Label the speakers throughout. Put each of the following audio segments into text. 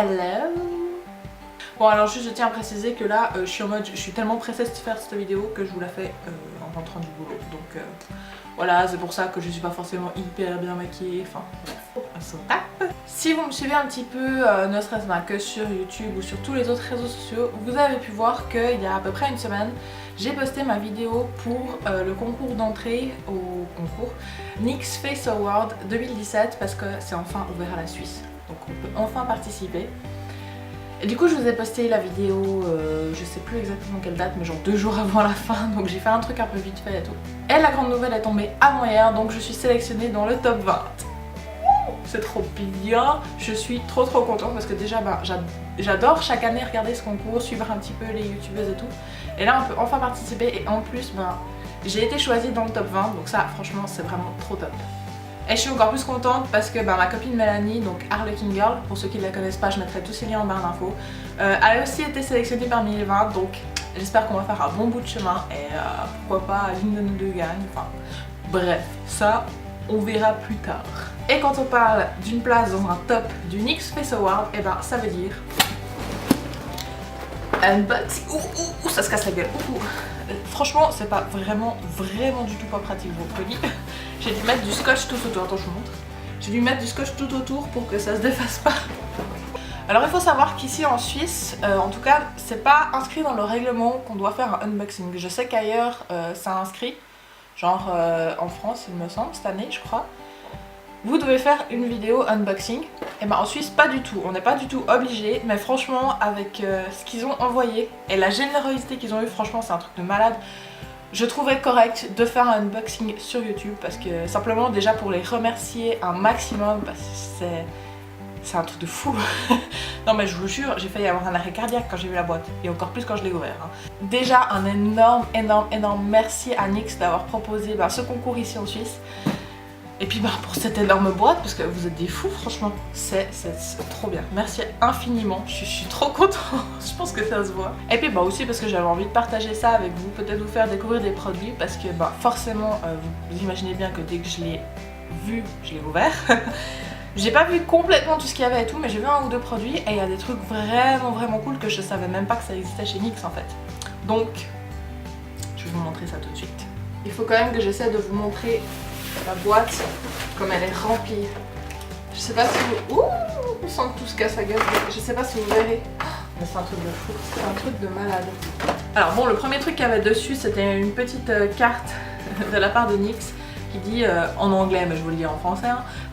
Speaker 1: hello. Bon alors juste je tiens à préciser que là je suis en mode, je suis tellement pressée de faire cette vidéo que je vous la fais en rentrant du boulot. Donc voilà, c'est pour ça que je suis pas forcément hyper bien maquillée, enfin bref, on s'en tape. Si vous me suivez un petit peu, ne serait-ce que sur YouTube ou sur tous les autres réseaux sociaux, vous avez pu voir qu'il y a à peu près une semaine, j'ai posté ma vidéo pour le concours d'entrée au concours NYX Face Award 2017 parce que c'est enfin ouvert à la Suisse. Donc on peut enfin participer. Et du coup je vous ai posté la vidéo, je sais plus exactement quelle date, mais genre 2 jours avant la fin, donc j'ai fait un truc un peu vite fait et tout. Et la grande nouvelle est tombée avant hier, donc je suis sélectionnée dans le top 20. C'est trop bien, je suis trop contente parce que déjà j'adore chaque année regarder ce concours, suivre un petit peu les youtubeuses et tout. Et là on peut enfin participer et en plus j'ai été choisie dans le top 20, donc ça franchement c'est vraiment trop top. Et je suis encore plus contente parce que ma copine Mélanie, donc Harlequin Girl, pour ceux qui ne la connaissent pas, je mettrai tous ces liens en barre d'infos, elle a aussi été sélectionnée parmi les 20, donc j'espère qu'on va faire un bon bout de chemin et pourquoi pas l'une de nous deux gagne, enfin bref, ça on verra plus tard. Et quand on parle d'une place dans un top du NYX Face Award, et ça veut dire unboxing. Ouh, ça se casse la gueule. Franchement, c'est pas vraiment du tout pas pratique vos produits. J'ai dû mettre du scotch tout autour. Attends, je vous montre. J'ai dû mettre du scotch tout autour pour que ça se défasse pas. Alors il faut savoir qu'ici en Suisse, en tout cas, c'est pas inscrit dans le règlement qu'on doit faire un unboxing. Je sais qu'ailleurs, ça inscrit. Genre en France, il me semble, cette année, je crois. Vous devez faire une vidéo unboxing. Et en Suisse, pas du tout. On n'est pas du tout obligé. Mais franchement, avec ce qu'ils ont envoyé et la générosité qu'ils ont eu, franchement, c'est un truc de malade. Je trouverais correct de faire un unboxing sur YouTube parce que simplement déjà pour les remercier un maximum parce que c'est un truc de fou. Non mais je vous jure, j'ai failli avoir un arrêt cardiaque quand j'ai vu la boîte et encore plus quand je l'ai ouvert. Déjà un énorme merci à NYX d'avoir proposé ce concours ici en Suisse. Et puis pour cette énorme boîte, parce que vous êtes des fous franchement, c'est trop bien. Merci infiniment, je suis trop contente, je pense que ça se voit. Et puis aussi parce que j'avais envie de partager ça avec vous, peut-être vous faire découvrir des produits, parce que forcément, vous imaginez bien que dès que je l'ai vu, je l'ai ouvert. J'ai pas vu complètement tout ce qu'il y avait et tout, mais j'ai vu 1 ou 2 produits et il y a des trucs vraiment cool que je savais même pas que ça existait chez NYX en fait. Donc, je vais vous montrer ça tout de suite. Il faut quand même que j'essaie de vous montrer la boîte comme elle est remplie. Je sais pas si vous... Ouh, on sent que tout se casse la gueule. Je sais pas si vous verrez. Mais c'est un truc de fou, c'est un truc de malade. Alors bon, le premier truc qu'il y avait dessus, c'était une petite carte de la part de NYX qui dit en anglais, mais je vous le dis en français,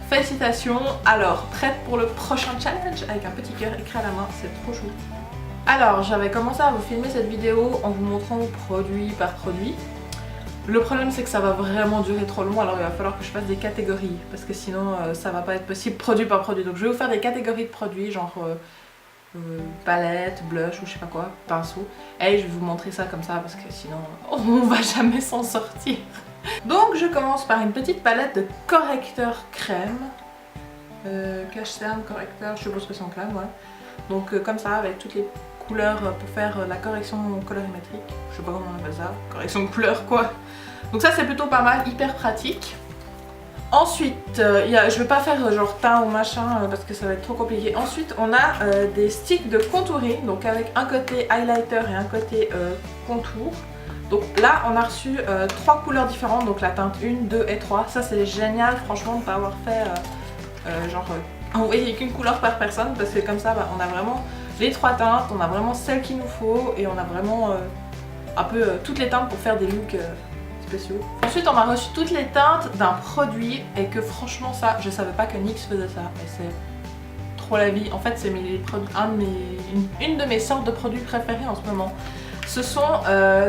Speaker 1: félicitations, alors prête pour le prochain challenge, avec un petit cœur écrit à la main, c'est trop chou. Alors j'avais commencé à vous filmer cette vidéo en vous montrant produit par produit. Le problème c'est que ça va vraiment durer trop long, alors il va falloir que je fasse des catégories parce que sinon ça va pas être possible produit par produit. Donc je vais vous faire des catégories de produits genre palette, blush ou je sais pas quoi, pinceau. Et je vais vous montrer ça comme ça parce que sinon on va jamais s'en sortir. Donc je commence par une petite palette de correcteur crème. Cache cerne, correcteur, je suppose que c'est en crème, ouais. Donc comme ça avec toutes les couleurs pour faire la correction colorimétrique. Je sais pas comment on appelle ça, correction de couleur quoi. Donc ça c'est plutôt pas mal, hyper pratique. Ensuite, je vais pas faire genre teint ou machin parce que ça va être trop compliqué. Ensuite on a des sticks de contouring, donc avec un côté highlighter et un côté contour. Donc là on a reçu 3 couleurs différentes, donc la teinte 1, 2 et 3. Ça c'est génial franchement de ne pas avoir fait envoyer qu'une couleur par personne parce que comme ça on a vraiment les 3 teintes, on a vraiment celle qu'il nous faut et on a vraiment un peu toutes les teintes pour faire des looks spéciaux. Ensuite on a reçu toutes les teintes d'un produit et que franchement ça, je savais pas que NYX faisait ça et c'est trop la vie. En fait c'est une de mes sortes de produits préférés en ce moment. Ce sont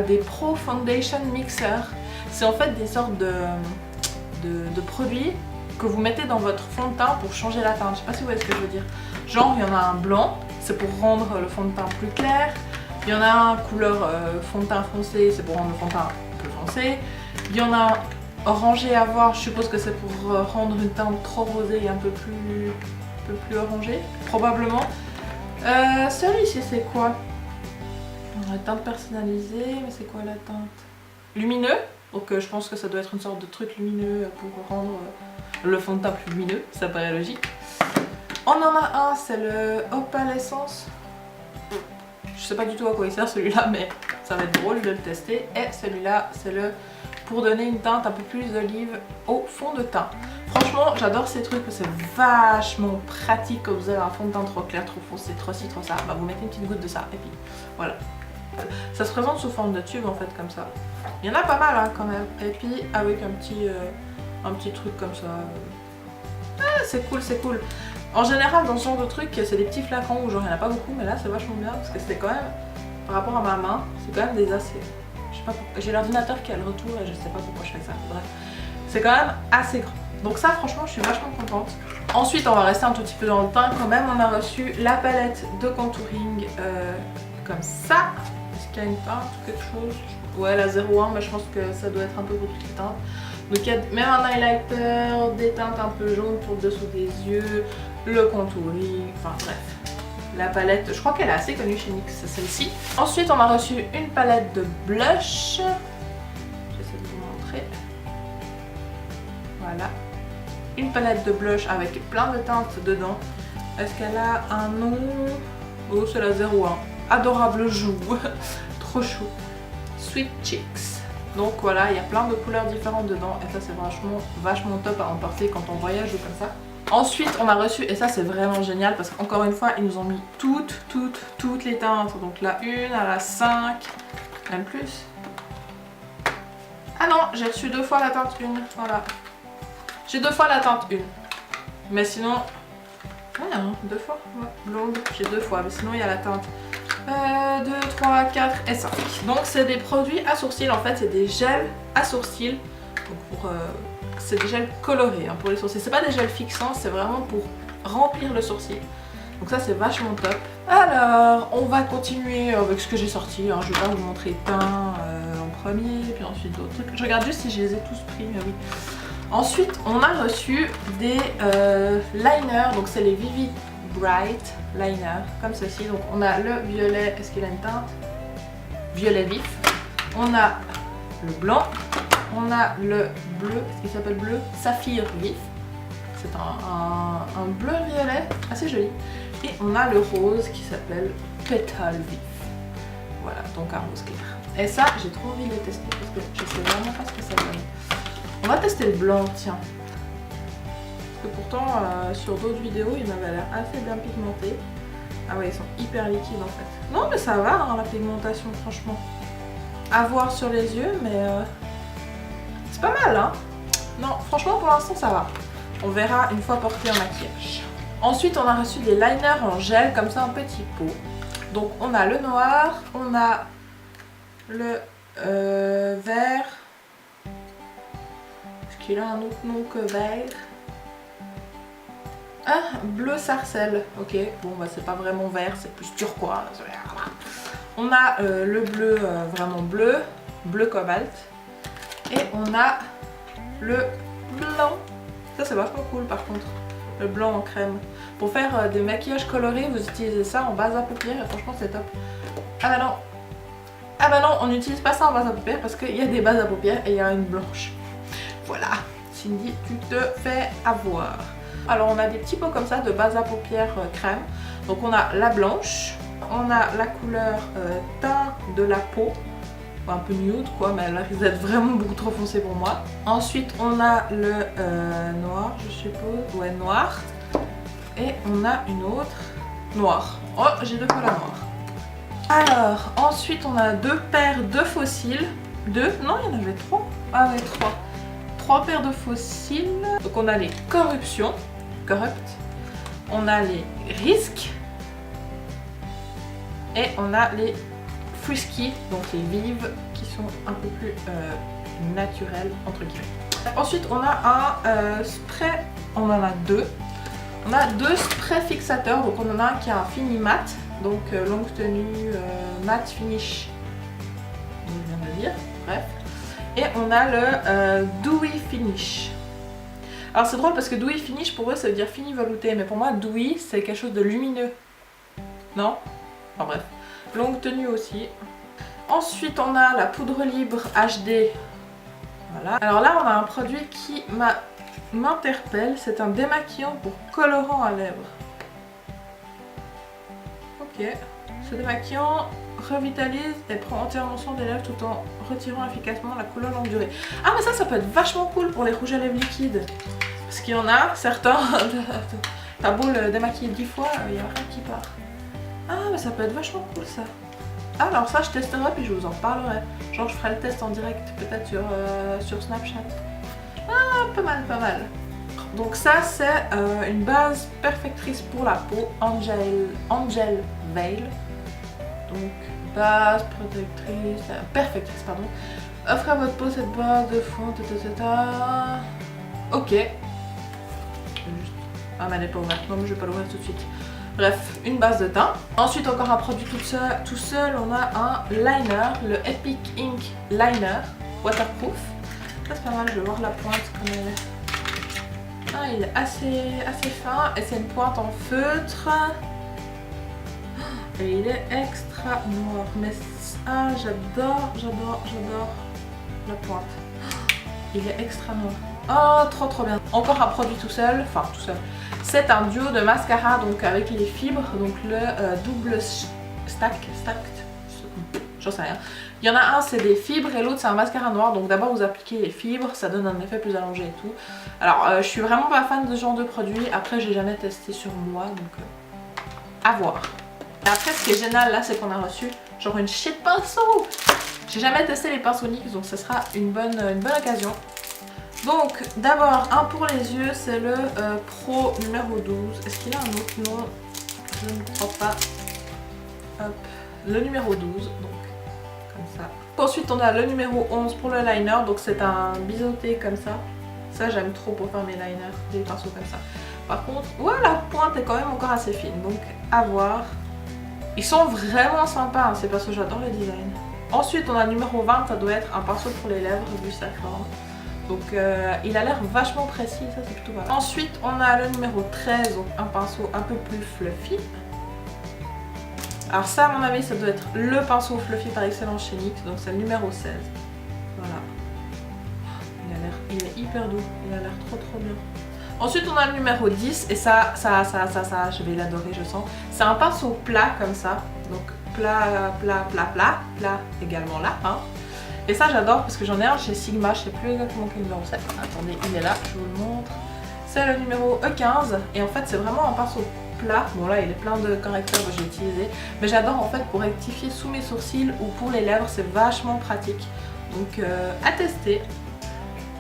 Speaker 1: des Pro Foundation Mixer. C'est en fait des sortes de produits que vous mettez dans votre fond de teint pour changer la teinte. Je sais pas si vous voyez ce que je veux dire. Genre il y en a un blanc, c'est pour rendre le fond de teint plus clair. Il y en a un couleur fond de teint foncé, c'est pour rendre le fond de teint plus foncé. Il y en a un orangé à voir, je suppose que c'est pour rendre une teinte trop rosée et un peu plus orangée, probablement. Celui-ci c'est quoi? La teinte personnalisée, mais c'est quoi la teinte? Lumineux, donc je pense que ça doit être une sorte de truc lumineux pour rendre le fond de teint plus lumineux, ça paraît logique. On en a un, c'est le Opalescence. Je sais pas du tout à quoi il sert celui-là, mais ça va être drôle de le tester. Et celui-là, c'est le pour donner une teinte un peu plus olive au fond de teint. Franchement, j'adore ces trucs, c'est vachement pratique quand vous avez un fond de teint trop clair, trop foncé, trop ci, trop ça. Bah, vous mettez une petite goutte de ça, et puis voilà. Ça se présente sous forme de tube en fait, comme ça. Il y en a pas mal hein, quand même. Et puis avec un petit truc comme ça. Ah, c'est cool, c'est cool. En général, dans ce genre de truc, c'est des petits flacons où genre il n'y en a pas beaucoup, mais là c'est vachement bien parce que c'est quand même, par rapport à ma main, c'est quand même des assez. Je sais pas pourquoi. J'ai l'ordinateur qui a le retour et je sais pas pourquoi je fais ça. Bref, c'est quand même assez grand. Donc ça, franchement, je suis vachement contente. Ensuite, on va rester un tout petit peu dans le teint quand même. On a reçu la palette de contouring comme ça. Est-ce qu'il y a une teinte ou quelque chose? Ouais, la 01, mais je pense que ça doit être un peu pour toutes les teintes. Donc il y a même un highlighter, des teintes un peu jaunes pour le dessous des yeux, le contouring, enfin bref. La palette, je crois qu'elle est assez connue chez NYX, c'est celle-ci. Ensuite, on a reçu une palette de blush. J'essaie de vous montrer. Voilà. Une palette de blush avec plein de teintes dedans. Est-ce qu'elle a un nom? Oh, c'est la 01. Adorable joue. Trop chou. Sweet Cheeks. Donc voilà, il y a plein de couleurs différentes dedans. Et ça, c'est vachement top à emporter quand on voyage ou comme ça. Ensuite, on a reçu, et ça c'est vraiment génial parce qu'encore une fois, ils nous ont mis toutes les teintes. Donc la 1 à la 5, même plus. Ah non, j'ai reçu 2 fois la teinte 1, voilà. J'ai 2 fois la teinte 1. Mais sinon, ouais, hein, 2 fois, ouais. Blonde, j'ai 2 fois, mais sinon il y a la teinte 2, 3, 4 et 5. Donc c'est des produits à sourcils, en fait, c'est des gels à sourcils. Donc pour... c'est des gels colorés hein, pour les sourcils. C'est pas des gels fixants, c'est vraiment pour remplir le sourcil. Donc ça c'est vachement top. Alors on va continuer avec ce que j'ai sorti. Hein. Je vais pas vous montrer teint en premier, puis ensuite d'autres trucs. Je regarde juste si je les ai tous pris, mais oui. Ensuite on a reçu des liners. Donc c'est les Vivid Bright Liner, comme ceci. Donc on a le violet, est-ce qu'il a une teinte? Violet vif. On a le blanc. On a le bleu, est-ce qu'il s'appelle bleu? Saphir vif. C'est un bleu-violet assez joli. Et on a le rose qui s'appelle Pétale vif. Voilà, donc un rose clair. Et ça, j'ai trop envie de les tester parce que je sais vraiment pas ce que ça donne. On va tester le blanc, tiens. Parce que pourtant, sur d'autres vidéos, il m'avait l'air assez bien pigmenté. Ah ouais, ils sont hyper liquides en fait. Non, mais ça va, hein, la pigmentation, franchement. À voir sur les yeux, mais... c'est pas mal hein. Non, franchement pour l'instant ça va. On verra une fois porté en maquillage. Ensuite on a reçu des liners en gel comme ça en petit pot. Donc on a le noir, on a le vert. Est-ce qu'il a un autre nom que vert? Ah, bleu sarcelle. Ok, bon bah c'est pas vraiment vert, c'est plus turquoise. On a le bleu vraiment bleu, bleu cobalt. Et on a le blanc. Ça c'est vachement cool par contre. Le blanc en crème. Pour faire des maquillages colorés, vous utilisez ça en base à paupières et franchement c'est top. Ah bah non. Ah bah non, on n'utilise pas ça en base à paupières parce qu'il y a des bases à paupières et il y a une blanche. Voilà. Cindy, tu te fais avoir. Alors on a des petits pots comme ça de base à paupières crème. Donc on a la blanche. On a la couleur teint de la peau. Un peu nude quoi, mais elle risque d'être vraiment beaucoup trop foncée pour moi. Ensuite on a le noir, je suppose, ouais noir. Et on a une autre noire. Oh, j'ai 2 fois la noire. Alors ensuite on a 2 paires de faux cils. 2, non il y en avait 3. Ah ouais 3. 3 paires de faux cils. Donc on a les corruptions, corrupt. On a les risques. Et on a les frisky, donc les vives qui sont un peu plus naturelles entre guillemets. Ensuite on a un spray, on en a 2. On a 2 sprays fixateurs, donc on en a un qui a un fini mat, donc longue tenue matte finish, je viens de le dire, bref. Et on a le dewy finish. Alors c'est drôle parce que dewy finish pour eux ça veut dire fini velouté, mais pour moi dewy c'est quelque chose de lumineux. Non? Enfin bref. Longue tenue aussi. Ensuite on a la poudre libre HD. Voilà. Alors là on a un produit qui m'interpelle. C'est un démaquillant pour colorant à lèvres. Ok. Ce démaquillant revitalise et prend entièrement soin des lèvres tout en retirant efficacement la couleur longue durée. Ah mais ça peut être vachement cool pour les rouges à lèvres liquides. Parce qu'il y en a certains, t'as beau le démaquiller 10 fois, il n'y a rien qui part. Ah mais ça peut être vachement cool ça. Alors ça je testerai puis je vous en parlerai. Genre je ferai le test en direct peut-être sur Snapchat. Ah pas mal, pas mal. Donc ça c'est une base perfectrice pour la peau, Angel Veil. Donc base protectrice, perfectrice pardon. Offrez à votre peau cette base de fond, ok. Ah mais elle n'est pas ouverte, non mais je vais pas l'ouvrir tout de suite. Bref, une base de teint. Ensuite encore un produit tout seul, on a un liner, le Epic Ink Liner Waterproof. Ça c'est pas mal, je vais voir la pointe comme elle est. Ah il est assez fin et c'est une pointe en feutre. Et il est extra noir. Mais ah j'adore la pointe. Il est extra noir. Oh trop bien. Encore un produit tout seul, enfin tout seul. C'est un duo de mascara donc avec les fibres, donc le double stacked, j'en sais rien. Il y en a un c'est des fibres et l'autre c'est un mascara noir, donc d'abord vous appliquez les fibres, ça donne un effet plus allongé et tout. Alors je suis vraiment pas fan de ce genre de produit, après j'ai jamais testé sur moi donc à voir. Et après ce qui est génial là c'est qu'on a reçu genre une shit pinceau. J'ai jamais testé les pinceaux NYX donc ce sera une bonne occasion. Donc d'abord un pour les yeux, c'est le Pro numéro 12. Est-ce qu'il a un autre nom? Je ne crois pas. Hop, le numéro 12, donc comme ça. Ensuite on a le numéro 11 pour le liner, donc c'est un biseauté comme ça. Ça j'aime trop pour faire mes liners, des pinceaux comme ça. Par contre, ouais la pointe est quand même encore assez fine, donc à voir. Ils sont vraiment sympas, hein, ces pinceaux, j'adore le design. Ensuite on a le numéro 20, ça doit être un pinceau pour les lèvres vu sa forme. Donc il a l'air vachement précis, ça c'est plutôt pas mal. Ensuite on a le numéro 13, donc un pinceau un peu plus fluffy. Alors ça à mon avis ça doit être le pinceau fluffy par excellence chez NYX, donc c'est le numéro 16. Voilà. Il est hyper doux, il a l'air trop bien. Ensuite on a le numéro 10 et ça je vais l'adorer je sens. C'est un pinceau plat comme ça, donc plat également là. Hein. Et ça j'adore parce que j'en ai un chez Sigma, je sais plus exactement quel numéro c'est. Attendez, il est là, je vous le montre. C'est le numéro E15 et en fait c'est vraiment un pinceau plat. Bon là il est plein de correcteurs que j'ai utilisé. Mais j'adore en fait pour rectifier sous mes sourcils ou pour les lèvres, c'est vachement pratique. Donc à tester.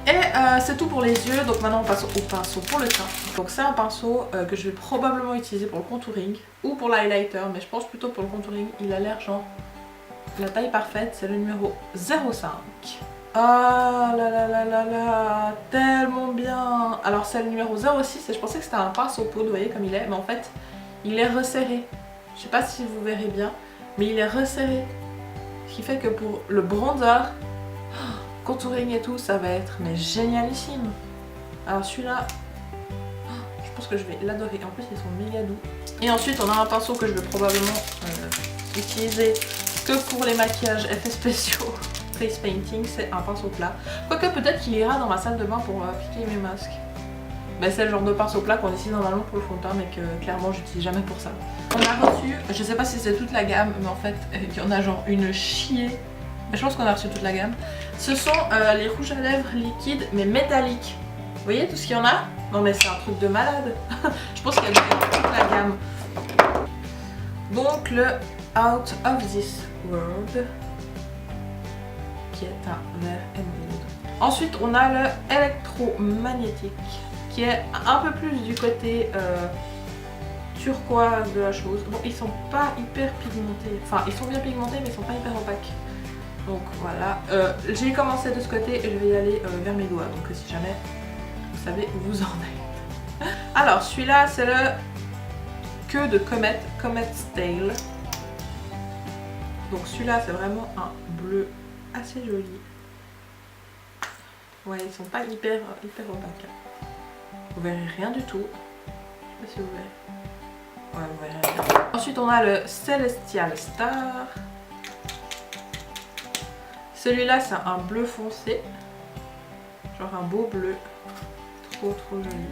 Speaker 1: Et c'est tout pour les yeux, donc maintenant on passe au pinceau pour le teint. Donc c'est un pinceau que je vais probablement utiliser pour le contouring ou pour l'highlighter, mais je pense plutôt pour le contouring. Il a l'air genre la taille parfaite, c'est le numéro 05. Ah là, tellement bien. Alors c'est le numéro 06 et je pensais que c'était un pinceau poudre, vous voyez comme il est, mais en fait il est resserré. Je sais pas si vous verrez bien, mais il est resserré. Ce qui fait que pour le bronzer, contouring et tout, ça va être mais génialissime. Alors celui-là, je pense que je vais l'adorer. En plus ils sont méga doux. Et ensuite on a un pinceau que je vais probablement utiliser que pour les maquillages effets spéciaux. Face painting, c'est un pinceau plat. Quoique peut-être qu'il ira dans ma salle de bain pour appliquer mes masques. Ben, c'est le genre de pinceau plat qu'on utilise normalement pour le fond de teint mais que clairement j'utilise jamais pour ça. On a reçu, je sais pas si c'est toute la gamme, mais en fait il y en a genre une chier. Mais je pense qu'on a reçu toute la gamme. Ce sont les rouges à lèvres liquides mais métalliques. Vous voyez tout ce qu'il y en a? Non mais c'est un truc de malade. Je pense qu'il y a toute la gamme. Donc le Out of This World, qui est un vert émeraude. Ensuite on a le électromagnétique, qui est un peu plus du côté turquoise de la chose. Bon ils sont pas hyper pigmentés, enfin ils sont bien pigmentés mais ils sont pas hyper opaques. Donc voilà, j'ai commencé de ce côté et je vais y aller vers mes doigts, donc si jamais vous savez où vous en êtes. Alors celui-là c'est le queue de Comet, Comet's Tail. Donc celui-là c'est vraiment un bleu assez joli. Ouais ils sont pas hyper opaques. Vous verrez rien du tout. Je sais pas si vous verrez. Ouais vous verrez rien. Ensuite on a le Celestial Star. Celui-là c'est un bleu foncé. Genre un beau bleu. Trop joli.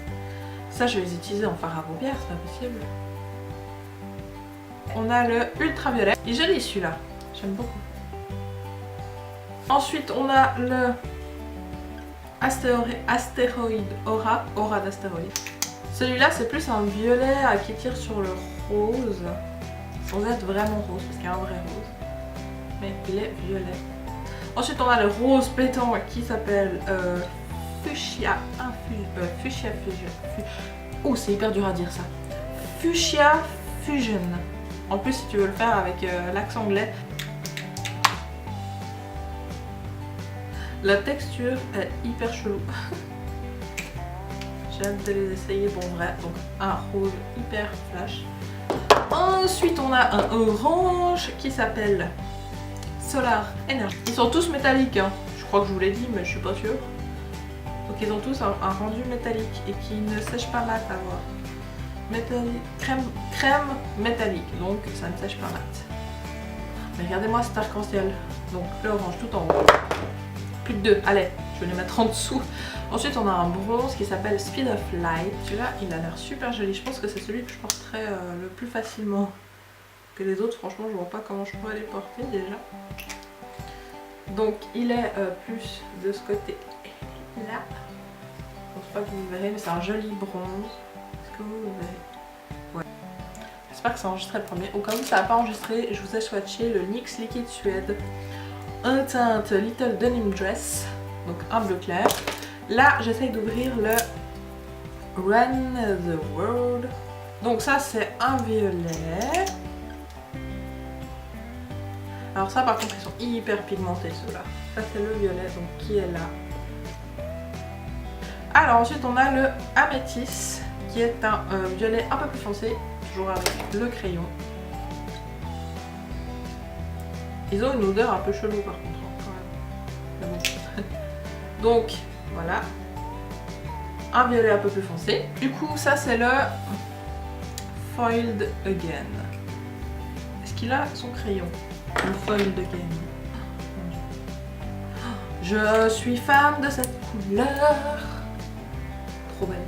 Speaker 1: Ça je vais les utiliser en fard à paupières, c'est pas possible. on a le ultraviolet. Il est joli celui-là, j'aime beaucoup. Ensuite, on a le astéroïde aura d'astéroïde. Celui-là, c'est plus un violet qui tire sur le rose, sans être vraiment rose, parce qu'il y a un vrai rose. Mais il est violet. Ensuite, on a le rose pétant qui s'appelle Fuchsia Fusion. Oh, c'est hyper dur à dire ça. Fuchsia Fusion. En plus, si tu veux le faire avec l'accent anglais. La texture est hyper chelou. J'ai hâte de les essayer pour vrai. Donc, un rose hyper flash. Ensuite, on a un orange qui s'appelle Solar Energy. Ils sont tous métalliques, hein. Je crois que je vous l'ai dit, mais je suis pas sûre. Donc ils ont tous un rendu métallique et qui ne sèche pas mat à voir. Métallique, crème métallique, donc ça ne sèche pas mat. Mais regardez-moi cet arc-en-ciel. Donc l'orange tout en haut. Plus de 2, allez, je vais les mettre en dessous. Ensuite on a un bronze qui s'appelle Speed of Light. Celui-là il a l'air super joli. Je pense que c'est celui que je porterai le plus facilement que les autres. Franchement je vois pas comment je pourrais les porter déjà. Donc il est plus de ce côté là. Je pense pas que vous verrez, mais c'est un joli bronze. Est-ce que vous verrez? Ouais. J'espère que ça enregistrerait le premier. Au cas où ça n'a pas enregistré, je vous ai swatché le NYX Liquid Suede en teinte Little Denim Dress, donc un bleu clair. Là j'essaye d'ouvrir le Run the World. Donc ça c'est un violet. Alors ça par contre ils sont hyper pigmentés ceux-là. Ça c'est le violet donc qui est là. Alors ensuite on a le Améthyste qui est un violet un peu plus foncé, toujours avec le crayon. Ils ont une odeur un peu chelou par contre quand même. Bon. Donc voilà. Un violet un peu plus foncé. Du coup ça c'est le Foiled Again. Est-ce qu'il a son crayon? Le Foiled Again. Je suis fan de cette couleur. Trop belle.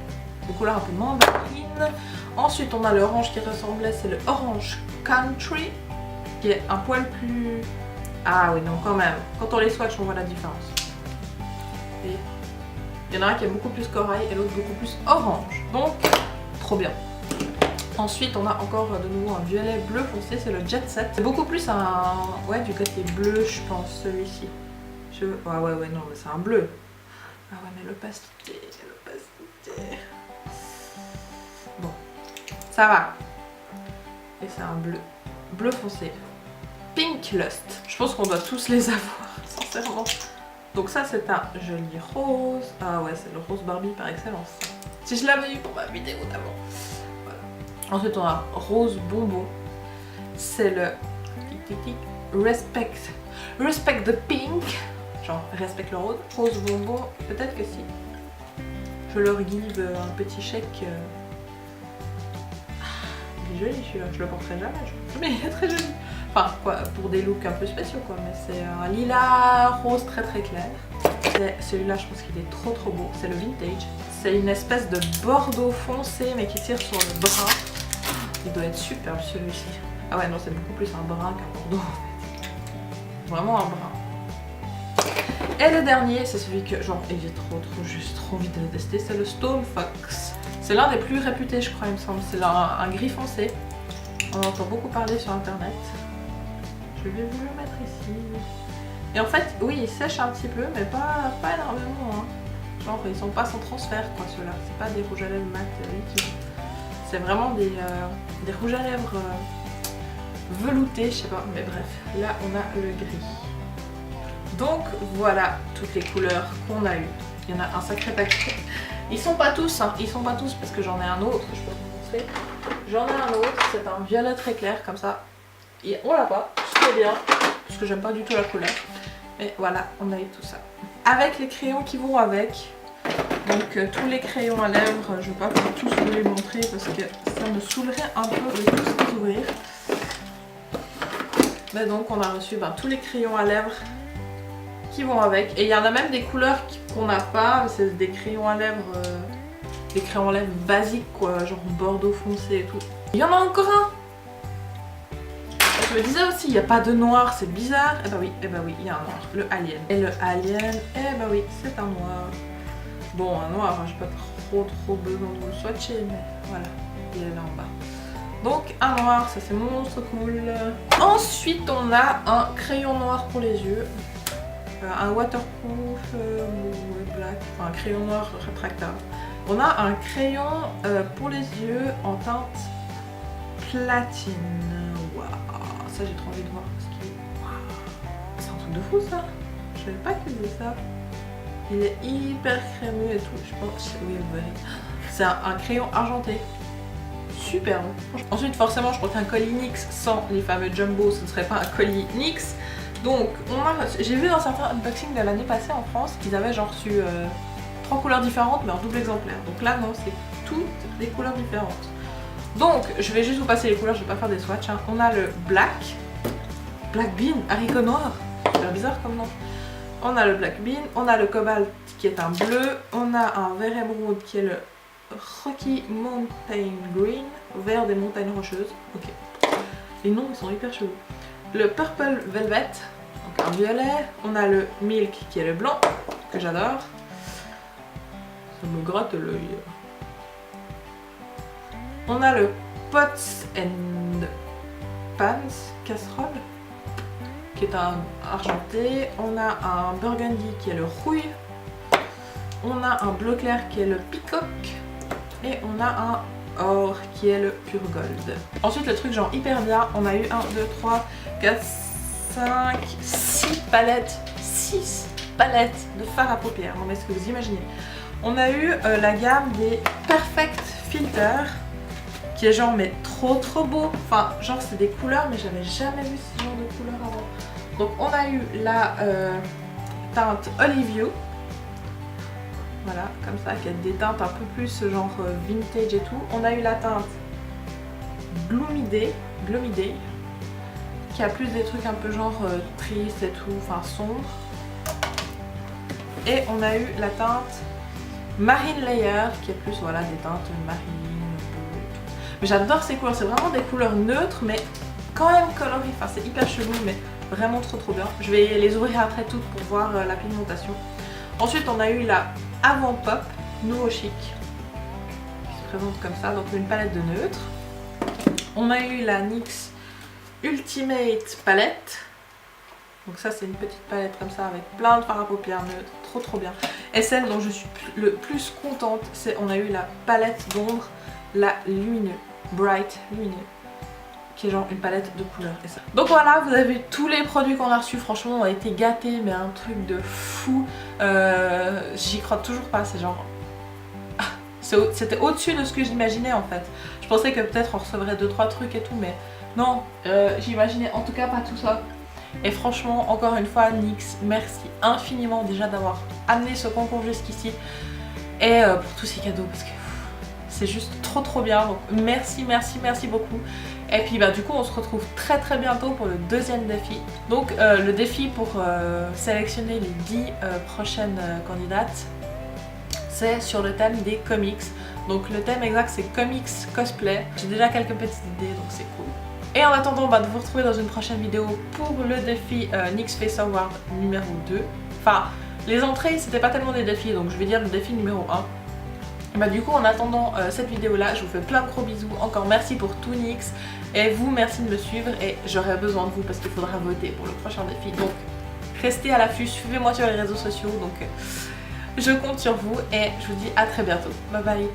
Speaker 1: Une couleur un peu mandarine. Ensuite on a l'orange qui ressemblait, c'est le Orange Country, qui est un poil plus... Ah oui non quand même, quand on les swatch on voit la différence. Et il y en a un qui est beaucoup plus corail et l'autre beaucoup plus orange. Donc trop bien. Ensuite on a encore de nouveau un violet bleu foncé, c'est le Jet Set. C'est beaucoup plus un... Ouais du côté bleu je pense celui-ci. Ouais non mais c'est un bleu. Ah ouais mais l'opacité. Bon, ça va. Et c'est un bleu foncé. Pink Lust. Je pense qu'on doit tous les avoir, sincèrement. Donc ça c'est un joli rose. Ah ouais c'est le rose Barbie par excellence. Si je l'avais eu pour ma vidéo d'avant. Voilà. Ensuite on a rose bonbon. C'est le Respect the Pink. Genre respecte le rose. Rose bonbon, peut-être que si. Je leur give un petit chèque. Il est joli celui-là, je le porterai jamais, mais il est très joli. Enfin, quoi, pour des looks un peu spéciaux quoi, mais c'est un lilas rose très très clair. Celui-là, je pense qu'il est trop trop beau, c'est le Vintage. C'est une espèce de bordeaux foncé, mais qui tire sur le brun. Il doit être super celui-ci. Ah ouais, non, c'est beaucoup plus un brun qu'un bordeaux en fait. Vraiment un brun. Et le dernier, c'est celui que, genre, j'ai juste trop envie de le tester, c'est le Stone Fox. C'est l'un des plus réputés, je crois, il me semble. C'est un gris foncé. On entend beaucoup parler sur internet. Je vais vous le mettre ici. Et en fait, oui, il sèche un petit peu, mais pas énormément. Hein. Genre, ils sont pas sans transfert, quoi, ceux-là. C'est pas des rouges à lèvres mat liquides. C'est vraiment des rouges à lèvres veloutés, je sais pas. Mais bref, là, on a le gris. Donc voilà toutes les couleurs qu'on a eues. Il y en a un sacré paquet. Ils sont pas tous, hein. Ils sont pas tous parce que j'en ai un autre, je peux vous montrer. J'en ai un autre, c'est un violet très clair comme ça. Et on l'a pas, c'est bien, parce que j'aime pas du tout la couleur. Mais voilà, on a eu tout ça. Avec les crayons qui vont avec. Donc tous les crayons à lèvres, je vais pas pouvoir tous vous les montrer parce que ça me saoulerait un peu de tous les ouvrir. Mais donc on a reçu tous les crayons à lèvres qui vont avec. Et il y en a même des couleurs qu'on n'a pas, c'est des crayons à lèvres basiques quoi, genre bordeaux foncé et tout. Il y en a encore un. je me disais aussi, il n'y a pas de noir, c'est bizarre. Eh bah oui, il y a un noir, le alien. Et le alien, eh bah oui, c'est un noir. Bon, un noir, j'ai pas trop besoin de le swatcher, mais voilà, il est là en bas. Donc un noir, ça c'est monstre cool. Ensuite, on a un crayon noir pour les yeux. Un waterproof black, enfin un crayon noir rétractable. On a un crayon pour les yeux en teinte platine. Waouh, ça j'ai trop envie de voir parce que c'est un truc de fou ça. Je savais pas qu'il faisait ça. Il est hyper crémeux et tout. Je pense, oui, vous verrez. C'est un crayon argenté. Super bon. Ensuite, forcément, je porte un colis NYX sans les fameux jumbo, ce ne serait pas un colis NYX. Donc, j'ai vu dans certains unboxings de l'année passée en France qu'ils avaient genre reçu 3 couleurs différentes mais en double exemplaire. Donc là, non, c'est toutes des couleurs différentes. Donc, je vais juste vous passer les couleurs, je vais pas faire des swatchs. Hein. On a le Black Bean, haricot noir, super bizarre comme nom. On a le Black Bean, on a le Cobalt qui est un bleu, on a un vert émeraude qui est le Rocky Mountain Green, vert des montagnes rocheuses. Ok. Les noms ils sont hyper chelous. Le Purple Velvet, donc un violet. On a le Milk qui est le blanc, que j'adore. Ça me gratte l'œil. On a le Pots and Pans casserole, qui est un argenté. On a un Burgundy qui est le rouille. On a un bleu clair qui est le Peacock. Et on a un or qui est le pure gold. Ensuite le truc genre hyper bien, on a eu 1, 2, 3, 4, 5, 6 palettes. 6 palettes de fard à paupières. Non mais est-ce que vous imaginez? On a eu la gamme des Perfect Filter qui est genre mais trop beau. Enfin genre c'est des couleurs mais j'avais jamais vu ce genre de couleurs avant. Donc on a eu la teinte Olive You. Voilà, comme ça, qui a des teintes un peu plus genre vintage et tout. On a eu la teinte Gloomy Day, qui a plus des trucs un peu genre triste et tout, enfin sombre. Et on a eu la teinte Marine Layer, qui est plus voilà des teintes marine, bleu et tout. Mais j'adore ces couleurs, c'est vraiment des couleurs neutres, mais quand même colorées. Enfin, c'est hyper chelou, mais vraiment trop bien. Je vais les ouvrir après toutes pour voir la pigmentation. Ensuite, on a eu la Avant Pop, nouveau chic, qui se présente comme ça, donc une palette de neutres. On a eu la NYX Ultimate Palette, donc ça c'est une petite palette comme ça avec plein de fards à paupières neutres, trop bien. Et celle dont je suis le plus contente, c'est on a eu la palette d'ombre, la Lumineux, Bright Lumineux, qui est genre une palette de couleurs. Et ça. Donc voilà, vous avez tous les produits qu'on a reçus, franchement on a été gâtés, mais un truc de fou. J'y crois toujours pas, c'est genre... C'était au-dessus de ce que j'imaginais en fait. Je pensais que peut-être on recevrait 2-3 trucs et tout, mais non, j'imaginais en tout cas pas tout ça. Et franchement, encore une fois, NYX, merci infiniment déjà d'avoir amené ce concours jusqu'ici. Et pour tous ces cadeaux, parce que c'est juste trop bien. Donc merci beaucoup. Et puis bah du coup on se retrouve très bientôt pour le deuxième défi. Donc le défi pour sélectionner les 10 prochaines candidates, c'est sur le thème des comics. Donc le thème exact c'est comics cosplay. J'ai déjà quelques petites idées donc c'est cool. Et en attendant de vous retrouver dans une prochaine vidéo pour le défi NYX Face Award numéro 2. Enfin les entrées c'était pas tellement des défis donc je vais dire le défi numéro 1. Et bah du coup en attendant cette vidéo là je vous fais plein de gros bisous. Encore merci pour tout NYX. Et vous merci de me suivre et j'aurai besoin de vous parce qu'il faudra voter pour le prochain défi. Donc restez à l'affût, suivez-moi sur les réseaux sociaux. Donc je compte sur vous et je vous dis à très bientôt. Bye bye.